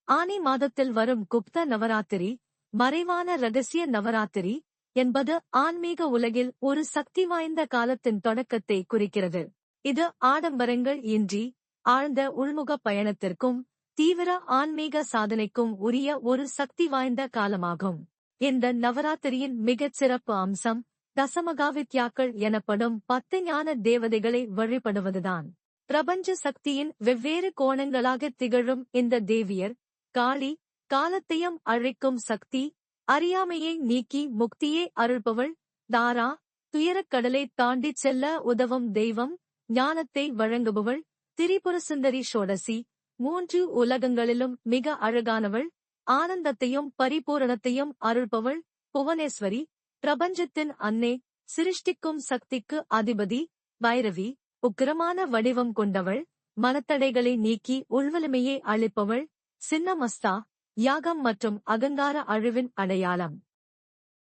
ஆனி மாதத்தில் வரும் குப்த நவராத்திரி, மறைவான ரகசிய நவராத்திரி என்பது ஆன்மீக உலகில் ஒரு சக்தி வாய்ந்த காலத்தின் தொடக்கத்தை குறிக்கிறது. இது ஆடம்பரங்கள் இன்றி ஆழ்ந்த உள்முக பயணத்திற்கும் தீவிர ஆன்மீக சாதனைக்கும் உரிய ஒரு சக்தி வாய்ந்த காலமாகும். இந்த நவராத்திரியின் மிகச் சிறப்பு அம்சம் தசமகாவித்யாக்கள் எனப்படும் 10 ஞான தேவதைகளை வழிபடுவதுதான். பிரபஞ்ச சக்தியின் வெவ்வேறு கோணங்களாக திகழும் இந்த தேவியர், காளி, காலத்தையும் அழிக்கும் சக்தி, அறியாமையை நீக்கி முக்தியை அருள்பவள், தாரா, துயரக்கடலை தாண்டிச் செல்ல உதவும் தெய்வம், ஞானத்தை வழங்குபவள், திரிபுரசுந்தரி ஷோடசி, 3 உலகங்களிலும் மிக அழகானவள், ஆனந்தத்தையும் பரிபூரணத்தையும் அருள்பவள், புவனேஸ்வரி, பிரபஞ்சத்தின் அன்னை, சிருஷ்டிக்கும் சக்திக்கு அதிபதி, பைரவி, உக்கிரமான வடிவம் கொண்டவள், மனத்தடைகளை நீக்கி உள்வலிமையை அளிப்பவள், சின்னமஸ்தா, யாகம் மற்றும் அகங்கார அழிவின் அடையாளம்.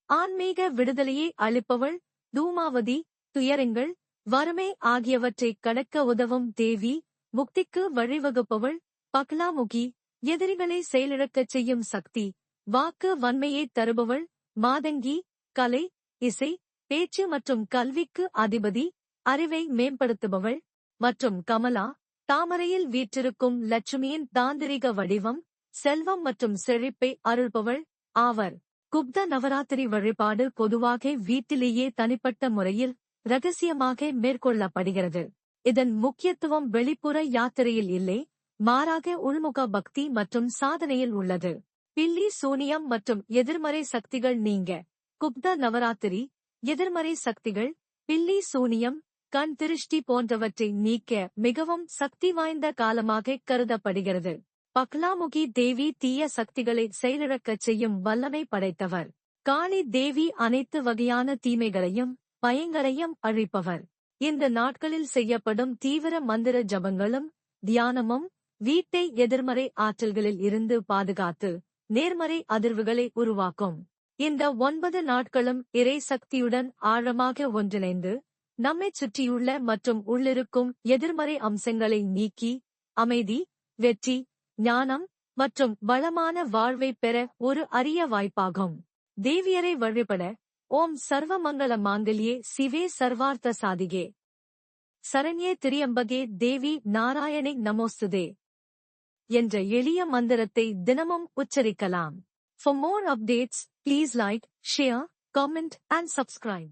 ஆன்மீக விடுதலையை அளிப்பவள், தூமாவதி, துயரங்கள், வறுமை ஆகியவற்றைக் கடக்க உதவும் தேவி, முக்திக்கு வழிவகுப்பவள், பக்லாமுகி, எதிரிகளை செயலிழக்கச் செய்யும் சக்தி, வாக்கு வன்மையைத் தருபவள், மாதங்கி, கலை, இசை, பேச்சு மற்றும் கல்விக்கு அதிபதி, அறிவை மேம்படுத்துபவள், மற்றும் கமலா, தாமரையில் வீற்றிருக்கும் லட்சுமியின் தாந்திரிக வடிவம், செல்வம் மற்றும் செழிப்பை அருள்பவள் ஆவர். குப்த நவராத்திரி வழிபாடு பொதுவாக வீட்டிலேயே தனிப்பட்ட முறையில் இரகசியமாக மேற்கொள்ளப்படுகிறது. இதன் முக்கியத்துவம் வெளிப்புற யாத்திரையில் இல்லை, மாறாக உள்முக பக்தி மற்றும் சாதனையில் உள்ளது. பில்லி சூனியம் மற்றும் எதிர்மறை சக்திகள் நீங்க. குப்த நவராத்திரி, எதிர்மறை சக்திகள், பில்லி சூனியம், கண் திருஷ்டி போன்றவற்றை நீக்க மிகவும் சக்தி வாய்ந்த காலமாக கருதப்படுகிறது. பக்லாமுகி தேவி தீய சக்திகளை செயலிழக்கச் செய்யும் வல்லமை படைத்தவர். காளி தேவி அனைத்து வகையான தீமைகளையும் பயங்கரையும் அழிப்பவர். இந்த நாட்களில் செய்யப்படும் தீவிர மந்திர ஜபங்களும் தியானமும் வீட்டை எதிர்மறை ஆற்றல்களில் இருந்து பாதுகாத்து நேர்மறை அதிர்வுகளை உருவாக்கும். இந்த 9 நாட்களும் இறை சக்தியுடன் ஆழமாக ஒன்றிணைந்து நம்மைச் சுற்றியுள்ள மற்றும் உள்ளிருக்கும் எதிர்மறை அம்சங்களை நீக்கி அமைதி, வெற்றி, ஞானம் மற்றும் வளமான வாழ்வை பெற ஒரு அரிய வாய்ப்பாகும். தேவியரை வழிபட ஓம் சர்வமங்கள மாங்கல்யே சிவே சர்வார்த்த சாதிகே சரண்யே திரியம்பகே தேவி நாராயணி நமோஸ்துதே என்ற எளிய மந்திரத்தை தினமும் உச்சரிக்கலாம். For more updates, please like, share, comment and subscribe.